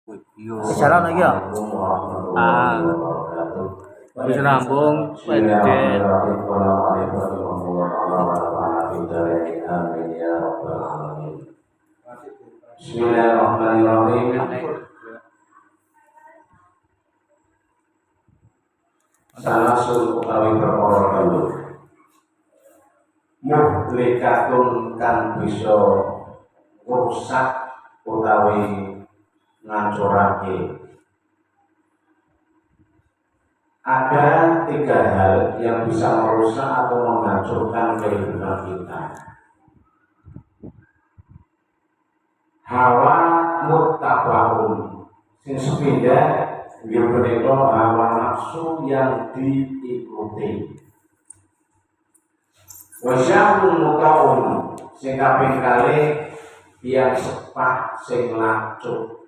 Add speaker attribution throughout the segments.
Speaker 1: Jalan lagi ya? Ah, bisa rambung, pendek.
Speaker 2: Bismillahirrahmanirrahim. Sanasul utawi perkara kalu muhlikatun kan bisa rusak utawi ngancurake. Ada tiga hal yang bisa merusak atau menghancurkan kehidupan kita. Hawa muttabaun sing sepindah menika hawa nafsu yang diikuti. Wasyahun mukaun sing kaping kalih yang sepah sing lancuk.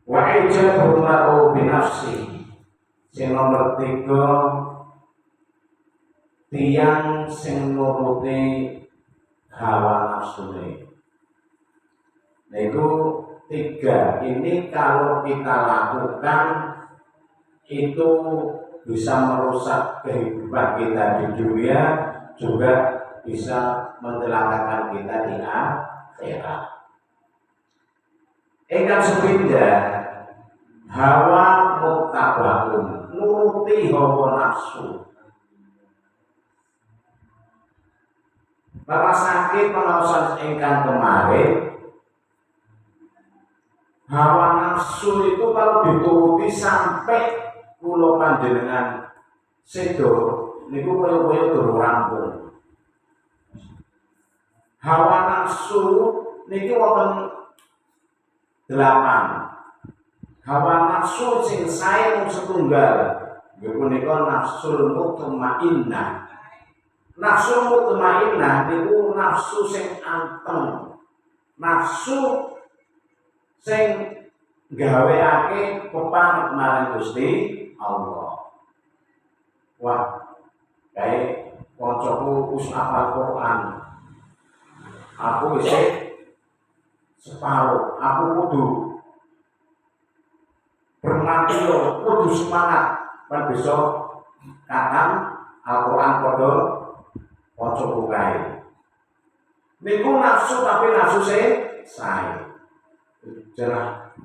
Speaker 2: Wa ijabul mar'u binafsi sing nomor 3 tiang sing nuruti hawa nafsune. Nah itu tiga ini kalau kita lakukan itu bisa merusak kehidupan kita di dunia, juga bisa mencelakakan kita di akhirat. Ingkang sepindah hawa muttabaun nuruti hawa nafsu. Bapak sakit pengawasan ingkang kemarin, hawa nafsu itu kalau dituruti sampai kula panjenengan sedo niku kaya-kaya durung rampung. Hawa nafsu niki wonten 8. Hawa nafsu sing sae mung setunggal. Nggih punika nafsul mutmainnah. Nafsu mutmainnah niku nafsu sing anteng. Nafsu sing gaweake pepanget marang Gusti Allah. Wah, kae kancaku wis hafal Quran. Aku wis separuh, aku kudu bermati yo, kudu semangat ben besok katam Al-Quran padha kancaku kae. Niku nafsu tapi nafsu sae. Jerah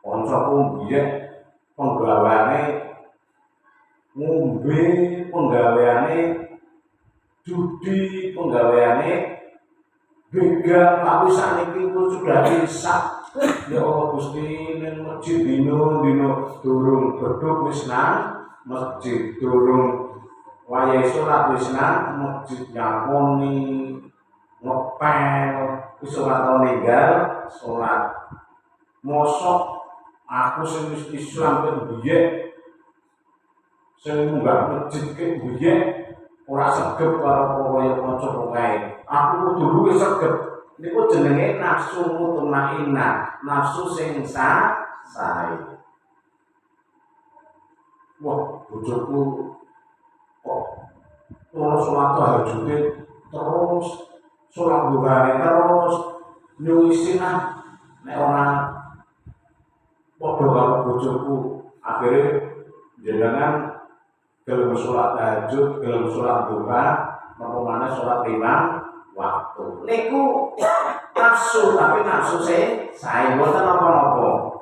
Speaker 2: kancaku biyen penggaweane ngombe, penggaweane judi, penggaweane begal, tapi saniki pun sudah bisa. Ya Allah Gusti, ning masjid dino durung bedhug wis nang masjid, durung wayahe salat wis nang masjid, nyaponi ngepel wis ora tau ninggal salat. Mosok aku sing wis Islam ket biyen sing munggah masjid ket biyen ora segep karo kaya kanca kae. Aku kudu luwih segep. Niku jenenge nafsu mutmainnah, nafsu sing sae. Wah, bojoku kok ora salat tahajud terus, salat duhane terus, nyuwisin nek ora padha karo bojoku. Akhire jenengan gelem salat tahajud, gelem salat duha, napa maneh salat 5 waktu. Niku nafsu tapi nafsu sae mboten napa-napa.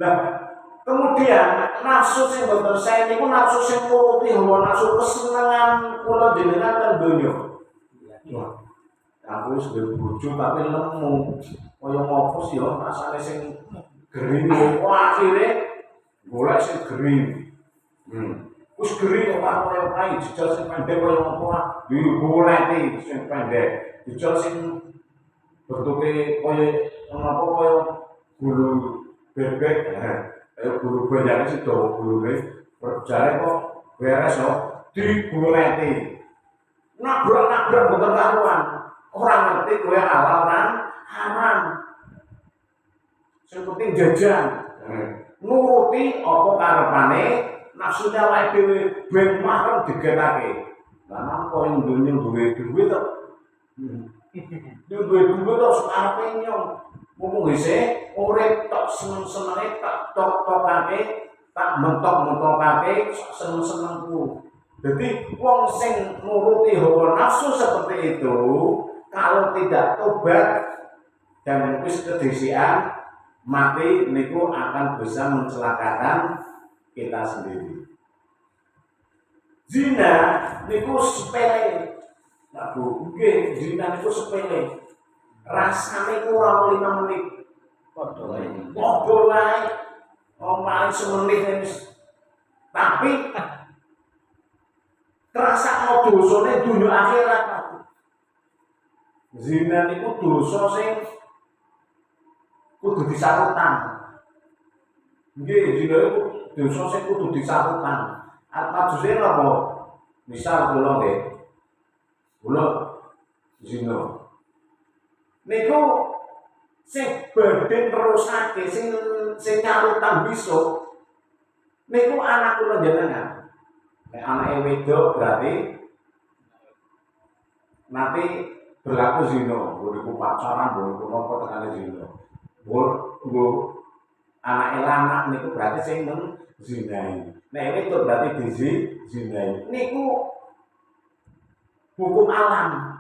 Speaker 2: Lah, kemudian nafsu sing mboten sae niku nafsu sing nuruti hawa nafsu kesenengan kula jenengan ten donya. Wah, aku wis duwe bojo tapi lemu. Kaya ngopo sih ya rasane sing gering. Wah, akhire golek sing gering. Wis gering kok kaya kae jejal sing pendek kaya ngopo ah. Digoleki sing pendek. Jejal sing bentuke kaya napa kaya gulu bebek. Kaya gulu banyak sing dawa gulune. Jare kok beres kok digoleki. Nabrak mboten karuan. Ora ngerti kowe halal kan haram. Sing penting jajan. Nuruti apa karepane nafsu awake dhewe ben makan digetake. Lah napa ing donya duwe dhuwit to. Duwe-duwe terus arepe nyong. Mumpung isih urip tok seneng-senenge tak tok-tokake, tak mentok-mentokake seneng-senengku. Jadi wong sing nuruti hawa nafsu seperti itu, kalau tidak tobat dan wis kedisian, mati niku akan bisa mencelakakan kita sendiri. Zina niku sepele. Nah, Bu, nggih, zina niku sepele. Rasane ku ora 5 menit. Padha wae. Paling semenit wis. Tapi terasa dosane dunya akhirat. Zina niku dosa sing kudu disarutan. Nggih, zina iku dosa sing kudu disarutan. Maksudé napa? Misal kula nggih. Kula zina. Niku sing badhe nerusake sing nyarutan besok niku anak kula jenengan. Nek anake wedok berarti nanti berlaku zina, niku pacaran, niku napa tekane zina. Bu anake lanang niku berarti sing zinai. Nek itu berarti zinai. Niku hukum alam.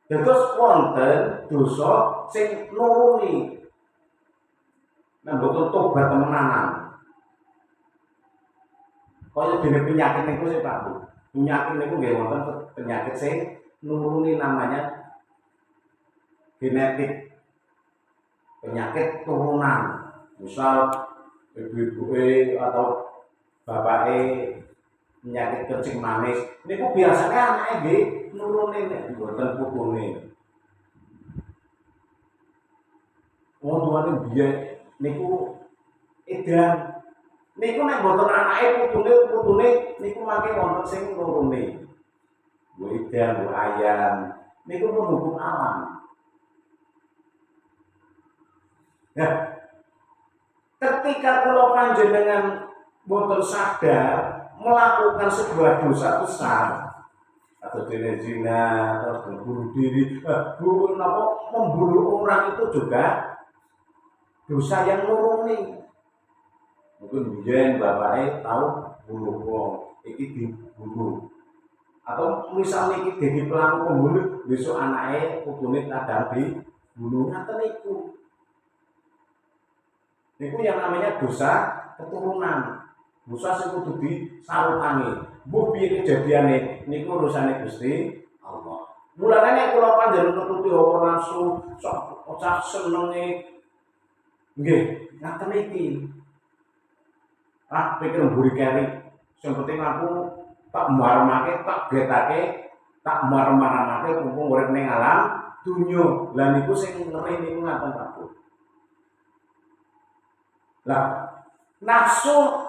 Speaker 2: Terus wonten dosa sing nuruni. Nek mboten tobat temenanan. Kaya dene penyakit niku sih Pak Bu. Penyakit niku nggih wonten penyakit sing nuruni namanya genetik. Penyakit turunan. Misal ibu-ibuke atau bapake penyakit kencing manis niku biasanya anake nggih nurune nek mboten pupune. Wong tuane biyen niku edan niku nek mboten anake putune niku mangke wonten sing nurune. Bu edan, bu ayam niku pun hukum alam. Nah, ketika kula panjenengan boten sadar melakukan sebuah dosa besar atau zina atau bunuh diri, membunuh orang itu juga dosa yang murni. Mungkin biyen bapake tahu bunuh wong, iki dibunuh. Atau misalnya iki dadi pelaku pembunuh, besok anake putune kadang dibunuh ngaten niku. Niku yang namanya dosa keturunan. Dosa sing kudu disarutani. Mbuh piye kejadiane niku urusane Gusti Allah. Mulane nek kula panjenengan nututi hawa nafsu, sok senenge nggih, ngaten iki. Pikir mburi keri. Sing penting aku tak marmake, tak getake, tak marmarake mumpung urip ning alam dunya. Lah niku sing ngeri niku ngaten Pak Bu. Lah nafsu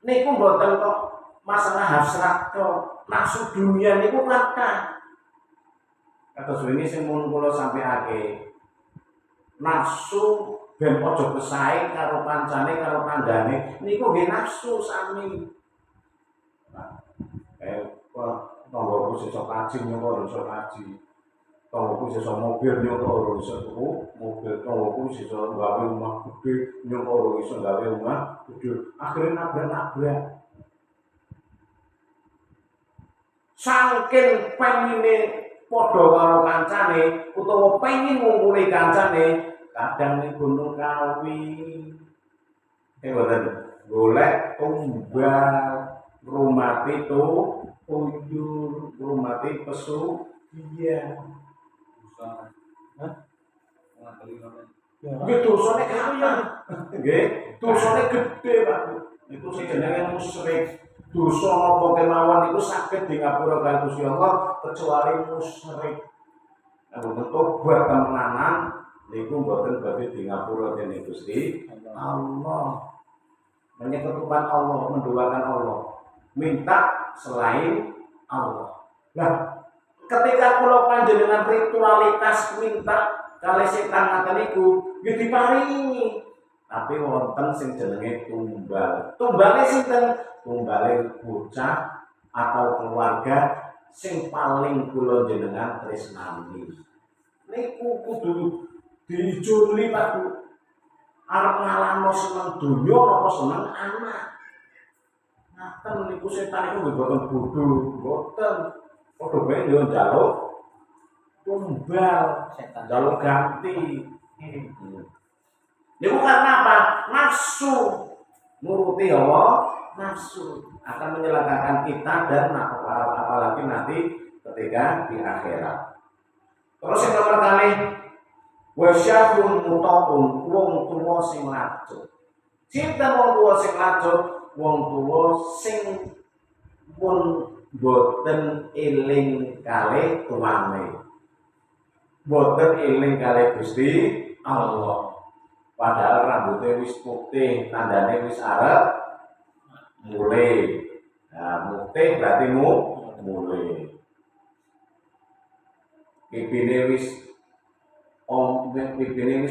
Speaker 2: niku mboten kok masalah hasrat kok. Nafsu dunia niku kathah. Kados wingi sing mun kula sampaiake. Nafsu ben aja pesaing karo kancane karo tanggane niku nggih nafsu sami. Nah, tanggoku sesuk kaji nyoko iso kaji. Tanggoku sesuk mobil nyoko iso tuku mobil. Tanggoku sesuk gawe omah gedhe nyoko iso gawe omah gedhe. Akhire nabrak-nabrak. Saking pengine padha karo kancane utawa pengin ngumpuli kancane kadang ning Gunung Kawi mboten golek tumbal rumati to uyur rumati pesu iya nggih dosane kaya nggih dosane gedhe Pak niku sing jenenge musyrik. Dosa napa kemawon iku saged di ngapura kali Gusti Allah kecuali musyrik. Nek tobat temenanan niku mboten badhe di ngapura dening Gusti Allah. Menyekutukan Allah, mendoakan Allah, minta selain Allah. Nah, ketika kula panjenengan ritualitas minta kali setan ngaten niku nggih diparingi. Tapi wonten sing jenenge tumbal. Tumbale sinten? Tumbale bocah atau keluarga sing paling kula jenengan tresnani. Niku kudu dijuli Pak Bu. Arep ngalahno seneng donya napa seneng anak. Ngaten niku setan niku mboten bodho, mboten. Padha bae yo njaluk tumbal, setan njaluk ganti. Niku karena apa? Nafsu. Nuruti hawa nafsu akan menyelakakan kita dan apalagi nanti ketika di akhirat. Terus yang nomor kali wasyafun mutaqun wong tuwa sing lacut. Cinta wong tuwa sing lacut, wong tuwa sing pun boten eling kalih tuane. Boten eling kalih Gusti Allah. Padahal rambutnya wis putih, tandane wis arep mulai. Nah, putih berarti mulai. Pipine wis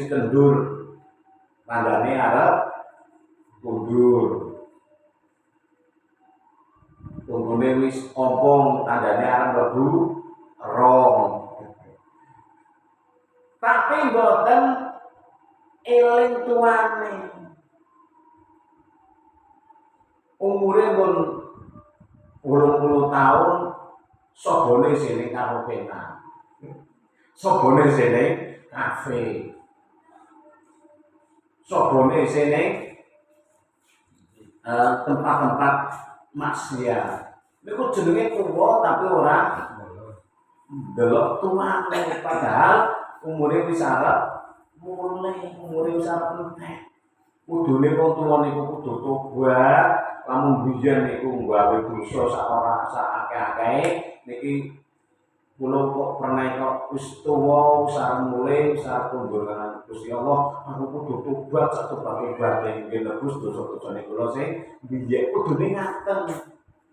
Speaker 2: kendur, tandane arep kundur. Tunggune wis ompong, tandane arep mlebu rong. Tapi boten eling tuane. Umure pun 80 tahun, sobone sini karo penak. Sobone sini kafe. Sobone sini tempat-tempat maksiat. Niku jenenge tuwa tapi ora delok tuane, padahal umure wis arep mulai, umure wis arep entek. Kudune wong tuwa niku kudu tobat, lamun biyen niku gawe dosa sak akeh-akehe niki kula kok pernah kok wis tuwa, wis arep mulai, wis arep kundur karo Gusti Allah, aku kudu tobat sak tobat-tobate nggih nebus dosa-dosane kula sing biyen kudune ngaten.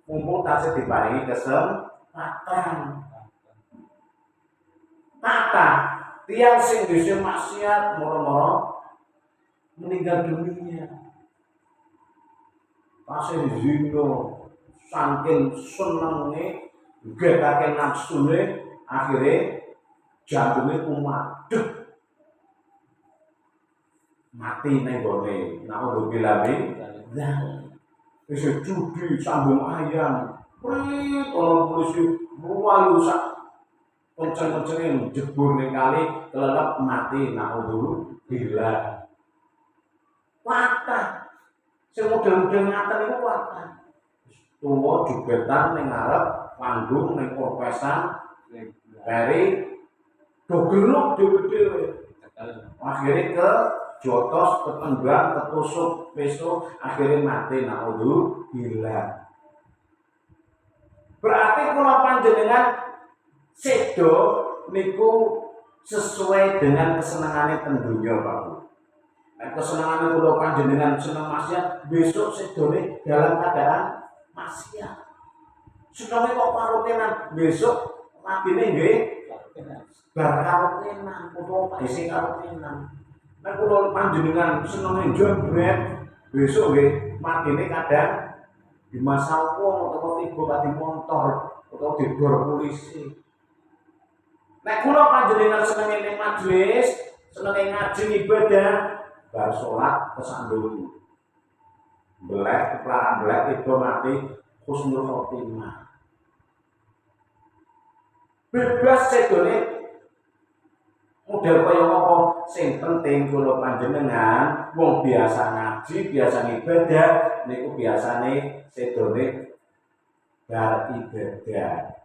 Speaker 2: Mumpung tasih diparingi kesempatan. Tata tiang sing dhisik maksiat moro-moro meninggal dunia. Tasih zina saking senenge getake nafsune akhire jantunge kumat. Mati ning gone naudzubillah min wis judi sambung ayam. Prit ana polisi ruwayu sak kenceng-kencenge jebur ning kali kelelep mati naudzubillah. Patah. Sing model-model ngaten iku patah. Tuwa jubetan ning ngarep panggung ning korpesan bari dogeluk dhewe-dhewe. Akhire ke jotos, ketenggang, ketusuk, besok akhirnya mati naudzubillah. Berarti kula panjenengan sedo niku sesuai dengan kesenangane teng donya Pak Bu. Nek kesenangane kula panjenengan seneng maksiat, besok sedone dalam keadaan maksiat. Senenge kok karutenan, besok matine nggih bar karutenan utawa isih karutenan. Nek kula panjenengan senenge jebret, besok nggih matine kadang di masa wong utawa tiba pati motor utawa dibor polisi. Nek kula panjenengan senenge ning majelis, senenge ngaji ibadah, bar salat kesandung. Belek keplaran belek tiba mati husnul khotimah. Bebas sedone model kaya apa sing penting kula panjenengan wong biasa ngaji, biasa ibadah niku biasane sedone bar ibadah.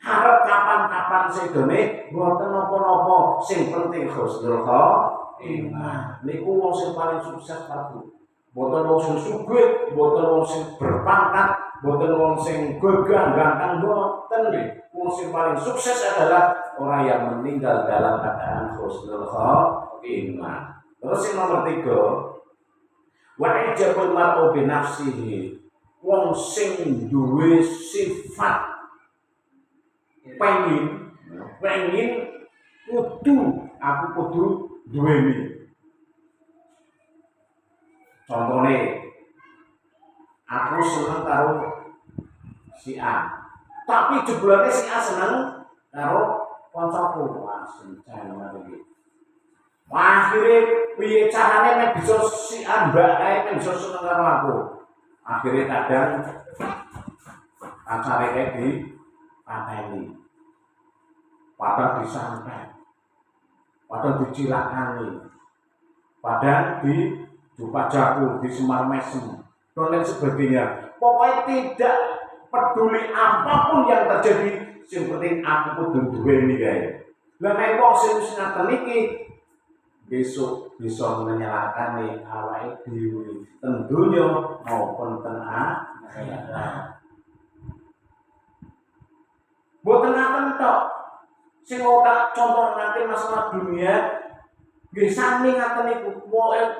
Speaker 2: Harap kapan-kapan sedone mboten napa-napa, sing penting husnul khotimah. Niku wong sing paling sukses Pak Bu. Mboten wong sing sugih, mboten wong sing berpangkat, mboten wong sing gagah ganteng, mboten nggih. Wong sing paling sukses adalah orang yang meninggal dalam keadaan husnul khotimah. Terus yang nomor 3, wa ijabul mar'u bi nafsihi. Wong sing duwe sifat pengen aku kudu duweni. Contohnya, aku seneng karo si A. Tapi jebulane si A seneng karo kancaku. Wah, sencen iki. Akhire piye carane nek bisa si A mbak ae nek bisa seneng karo aku. Akhire kadang pancare kae di pateni. Padahal disantet. Padahal dicilakani. Padahal di Jupajaku, di Semar Mesem, dan lain sebagainya. Pokoknya tidak peduli apapun yang terjadi, yang penting aku kudu duweni kae. Lah nek wong sing wis ngaten iki besok bisa menyalahkan awake dhewe ten donya maupun ten akhirat. Mboten ngaten tok. Sing tak contoh nanti masalah dunia nggih sami ngaten iku.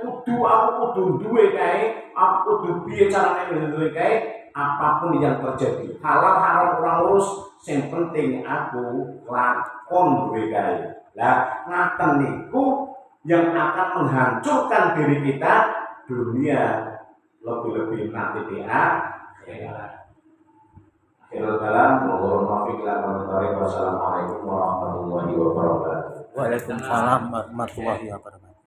Speaker 2: Kudu aku kudu duwe kae, aku kudu piye carane duwe kae apapun yang terjadi. Halal haram ora urus, sing penting aku lakon duwe kae. Lah ngaten niku yang akan menghancurkan diri kita dunia lebih-lebih nanti di akhirat. Akhirul kalam, wassalamualaikum warahmatullahi wabarakatuh.
Speaker 1: Waalaikumsalam warahmatullahi wabarakatuh.